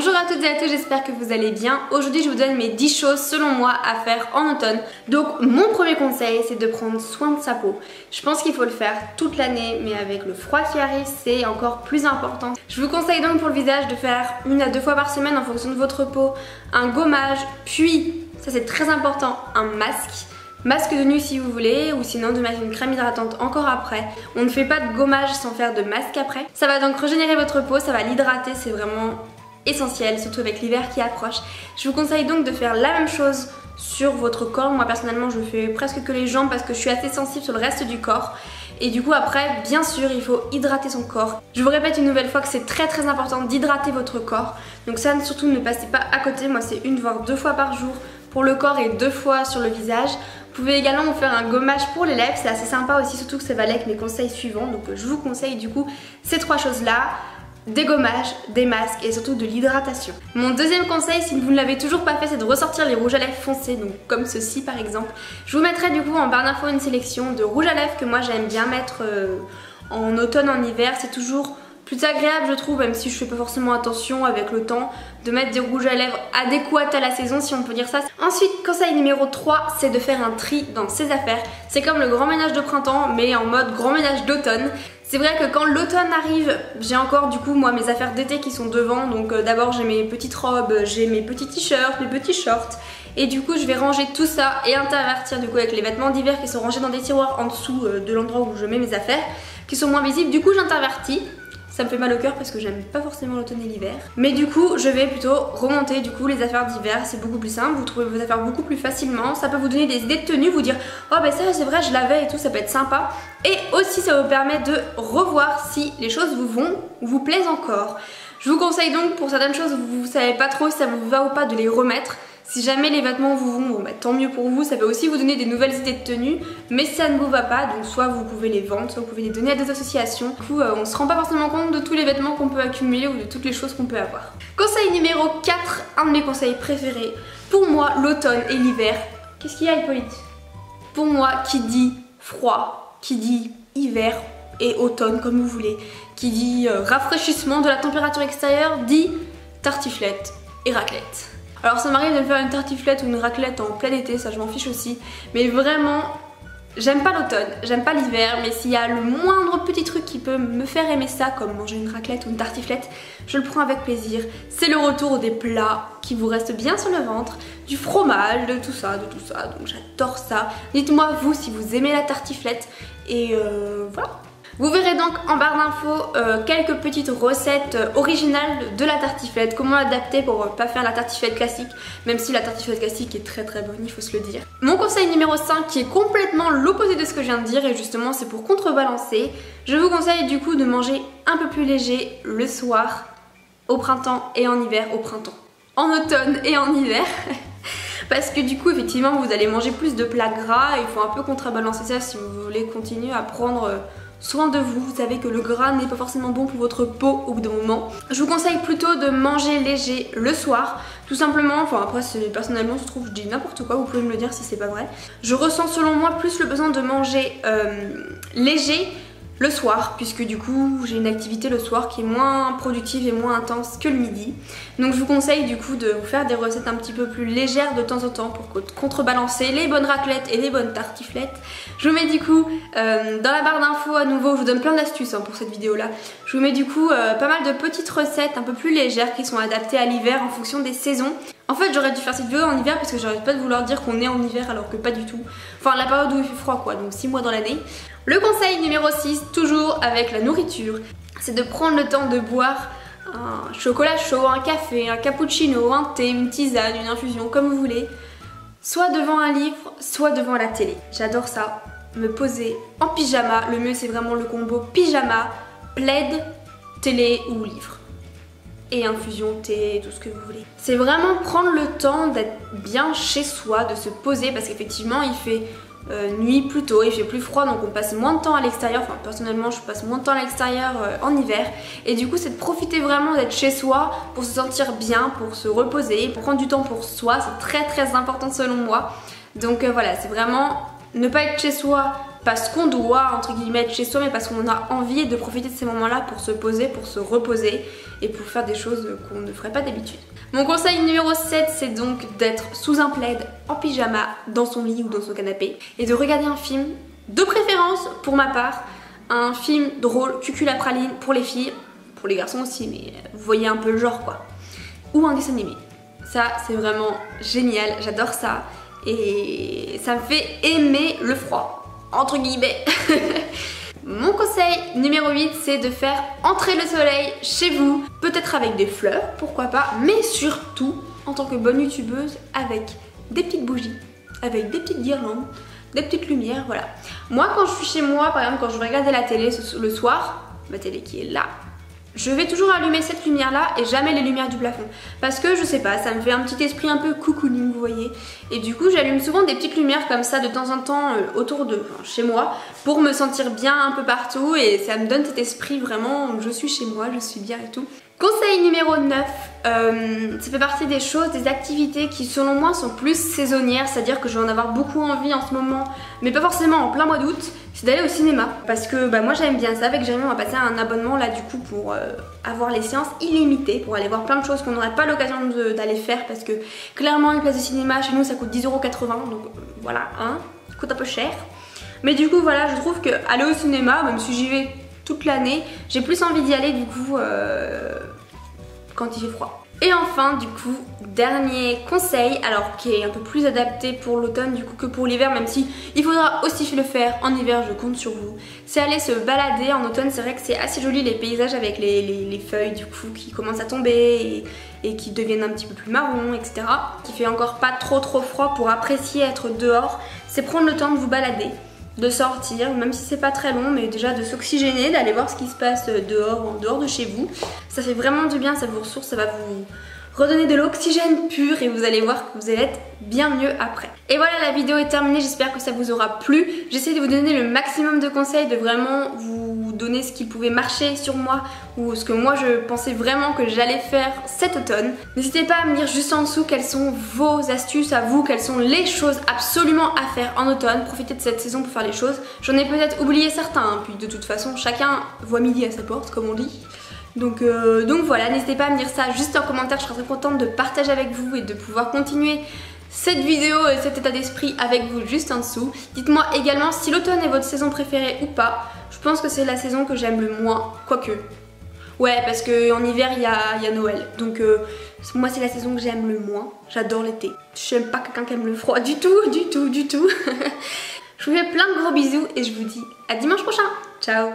Bonjour à toutes et à tous, j'espère que vous allez bien. Aujourd'hui je vous donne mes 10 choses selon moi à faire en automne. Donc mon premier conseil c'est de prendre soin de sa peau. Je pense qu'il faut le faire toute l'année, mais avec le froid qui arrive c'est encore plus important. Je vous conseille donc pour le visage de faire 1 à 2 fois par semaine en fonction de votre peau un gommage, puis, ça c'est très important, un masque. Masque de nuit si vous voulez, ou sinon de mettre une crème hydratante encore après. On ne fait pas de gommage sans faire de masque après. Ça va donc régénérer votre peau, ça va l'hydrater, c'est vraiment essentiel, surtout avec l'hiver qui approche. Je vous conseille donc de faire la même chose sur votre corps. Moi personnellement je fais presque que les jambes parce que je suis assez sensible sur le reste du corps. Et du coup après, bien sûr, il faut hydrater son corps. Je vous répète une nouvelle fois que c'est très important d'hydrater votre corps. Donc ça, surtout ne passez pas à côté. Moi c'est 1 voire 2 fois par jour pour le corps et 2 fois sur le visage. Vous pouvez également vous faire un gommage pour les lèvres, c'est assez sympa aussi, surtout que ça va aller avec mes conseils suivants. Donc je vous conseille du coup ces 3 choses là. Des gommages, des masques et surtout de l'hydratation. Mon deuxième conseil, si vous ne l'avez toujours pas fait, c'est de ressortir les rouges à lèvres foncés, donc comme ceci par exemple. Je vous mettrai du coup en barre d'infos une sélection de rouges à lèvres que moi j'aime bien mettre en automne, en hiver. C'est toujours plus agréable je trouve, même si je fais pas forcément attention avec le temps, de mettre des rouges à lèvres adéquats à la saison si on peut dire ça. Ensuite, conseil numéro 3, c'est de faire un tri dans ses affaires. C'est comme le grand ménage de printemps mais en mode grand ménage d'automne. C'est vrai que quand l'automne arrive, j'ai encore du coup moi mes affaires d'été qui sont devant. Donc d'abord j'ai mes petites robes, j'ai mes petits t-shirts, mes petits shorts. Et du coup je vais ranger tout ça et intervertir du coup avec les vêtements d'hiver qui sont rangés dans des tiroirs en dessous de l'endroit où je mets mes affaires, qui sont moins visibles. Du coup j'intervertis. Ça me fait mal au cœur parce que j'aime pas forcément l'automne et l'hiver. Mais du coup je vais plutôt remonter du coup les affaires d'hiver, c'est beaucoup plus simple, vous trouvez vos affaires beaucoup plus facilement. Ça peut vous donner des idées de tenue, vous dire oh ben ça c'est vrai je l'avais et tout, ça peut être sympa. Et aussi ça vous permet de revoir si les choses vous vont ou vous plaisent encore. Je vous conseille donc pour certaines choses vous savez pas trop si ça vous va ou pas de les remettre. Si jamais les vêtements vous vont, bon bah, tant mieux pour vous, ça peut aussi vous donner des nouvelles idées de tenue, mais si ça ne vous va pas, donc soit vous pouvez les vendre, soit vous pouvez les donner à des associations. Du coup, on se rend pas forcément compte de tous les vêtements qu'on peut accumuler ou de toutes les choses qu'on peut avoir. Conseil numéro 4, un de mes conseils préférés. Pour moi, l'automne et l'hiver, qu'est-ce qu'il y a Hippolyte? Pour moi, qui dit froid, qui dit hiver et automne comme vous voulez, qui dit rafraîchissement de la température extérieure, dit tartiflette et raclette. Alors ça m'arrive de me faire une tartiflette ou une raclette en plein été, ça je m'en fiche aussi. Mais vraiment, j'aime pas l'automne, j'aime pas l'hiver, mais s'il y a le moindre petit truc qui peut me faire aimer ça, comme manger une raclette ou une tartiflette, je le prends avec plaisir. C'est le retour des plats qui vous restent bien sur le ventre, du fromage, de tout ça, donc j'adore ça. Dites-moi vous si vous aimez la tartiflette et voilà. Vous verrez donc en barre d'infos quelques petites recettes originales de la tartiflette, comment l'adapter pour pas faire la tartiflette classique, même si la tartiflette classique est très bonne, il faut se le dire. Mon conseil numéro 5 qui est complètement l'opposé de ce que je viens de dire et justement c'est pour contrebalancer, je vous conseille du coup de manger un peu plus léger le soir, au printemps et en hiver au printemps. En automne et en hiver. Parce que du coup effectivement vous allez manger plus de plats gras et il faut un peu contrebalancer ça si vous voulez continuer à prendre soin de vous. Vous savez que le gras n'est pas forcément bon pour votre peau au bout d'un moment. Je vous conseille plutôt de manger léger le soir, tout simplement, enfin après personnellement je trouve, je dis n'importe quoi, vous pouvez me le dire si c'est pas vrai. Je ressens selon moi plus le besoin de manger léger le soir, puisque du coup j'ai une activité le soir qui est moins productive et moins intense que le midi. Donc je vous conseille du coup de vous faire des recettes un petit peu plus légères de temps en temps pour contrebalancer les bonnes raclettes et les bonnes tartiflettes. Je vous mets du coup dans la barre d'infos à nouveau, je vous donne plein d'astuces pour cette vidéo là. Je vous mets du coup pas mal de petites recettes un peu plus légères qui sont adaptées à l'hiver en fonction des saisons. En fait j'aurais dû faire cette vidéo en hiver parce que j'arrête pas de vouloir dire qu'on est en hiver alors que pas du tout. Enfin la période où il fait froid quoi, donc 6 mois dans l'année. Le conseil numéro 6, toujours avec la nourriture, c'est de prendre le temps de boire un chocolat chaud, un café, un cappuccino, un thé, une tisane, une infusion, comme vous voulez. Soit devant un livre, soit devant la télé. J'adore ça, me poser en pyjama. Le mieux c'est vraiment le combo pyjama, plaid, télé ou livre. Et infusion, thé, tout ce que vous voulez. C'est vraiment prendre le temps d'être bien chez soi, de se poser parce qu'effectivement il fait nuit plus tôt, il fait plus froid donc on passe moins de temps à l'extérieur. Enfin personnellement je passe moins de temps à l'extérieur en hiver et du coup c'est de profiter vraiment d'être chez soi pour se sentir bien, pour se reposer, pour prendre du temps pour soi, c'est très important selon moi. Donc voilà, c'est vraiment ne pas être chez soi parce qu'on doit entre guillemets être chez soi, mais parce qu'on a envie de profiter de ces moments-là pour se poser, pour se reposer et pour faire des choses qu'on ne ferait pas d'habitude. Mon conseil numéro 7, c'est donc d'être sous un plaid, en pyjama, dans son lit ou dans son canapé et de regarder un film, de préférence pour ma part, un film drôle, cuculapraline pour les filles, pour les garçons aussi, mais vous voyez un peu le genre quoi. Ou un dessin animé. Ça, c'est vraiment génial, j'adore ça. Et ça me fait aimer le froid, entre guillemets. Mon conseil numéro 8, c'est de faire entrer le soleil chez vous. Peut-être avec des fleurs, pourquoi pas, mais surtout, en tant que bonne youtubeuse, avec des petites bougies, avec des petites guirlandes, des petites lumières, voilà. Moi, quand je suis chez moi, par exemple, quand je vais regarder la télé le soir, ma télé qui est là, je vais toujours allumer cette lumière là et jamais les lumières du plafond parce que je sais pas, ça me fait un petit esprit un peu cocooning, vous voyez, et du coup j'allume souvent des petites lumières comme ça de temps en temps autour de, chez moi, pour me sentir bien un peu partout et ça me donne cet esprit vraiment, je suis chez moi, je suis bien et tout. Conseil numéro 9, ça fait partie des choses, des activités qui selon moi sont plus saisonnières, c'est-à-dire que je vais en avoir beaucoup envie en ce moment, mais pas forcément en plein mois d'août, c'est d'aller au cinéma. Parce que moi j'aime bien ça, avec Jérémy on va passer un abonnement là du coup pour avoir les séances illimitées, pour aller voir plein de choses qu'on n'aurait pas l'occasion d'aller faire parce que clairement une place de cinéma chez nous ça coûte 10,80 €, donc voilà, hein, ça coûte un peu cher. Mais du coup voilà, je trouve que aller au cinéma, même si j'y vais toute l'année, j'ai plus envie d'y aller du coup quand il fait froid. Et enfin du coup, dernier conseil, alors qui est un peu plus adapté pour l'automne du coup que pour l'hiver, même si il faudra aussi le faire en hiver, je compte sur vous, c'est aller se balader en automne. C'est vrai que c'est assez joli les paysages avec les feuilles du coup qui commencent à tomber et qui deviennent un petit peu plus marron, etc. Qui fait encore pas trop froid pour apprécier être dehors, c'est prendre le temps de vous balader, de sortir, même si c'est pas très long, mais déjà de s'oxygéner, d'aller voir ce qui se passe dehors, en dehors de chez vous. Ça fait vraiment du bien, ça vous ressource, ça va vous redonner de l'oxygène pur et vous allez voir que vous allez être bien mieux après. Et voilà, la vidéo est terminée, j'espère que ça vous aura plu. J'essaie de vous donner le maximum de conseils, de vraiment vous donner ce qui pouvait marcher sur moi ou ce que moi je pensais vraiment que j'allais faire cet automne. N'hésitez pas à me dire juste en dessous quelles sont vos astuces à vous, quelles sont les choses absolument à faire en automne. Profitez de cette saison pour faire les choses. J'en ai peut-être oublié certains, hein, puis de toute façon chacun voit midi à sa porte comme on dit. Donc voilà, n'hésitez pas à me dire ça juste en commentaire, je serai très contente de partager avec vous et de pouvoir continuer cette vidéo et cet état d'esprit avec vous juste en dessous. Dites-moi également si l'automne est votre saison préférée ou pas. Je pense que c'est la saison que j'aime le moins, quoique. Ouais, parce qu'en hiver il y a Noël, donc moi c'est la saison que j'aime le moins. J'adore l'été. Je n'aime pas quelqu'un qui aime le froid du tout. Je vous fais plein de gros bisous et je vous dis à dimanche prochain. Ciao.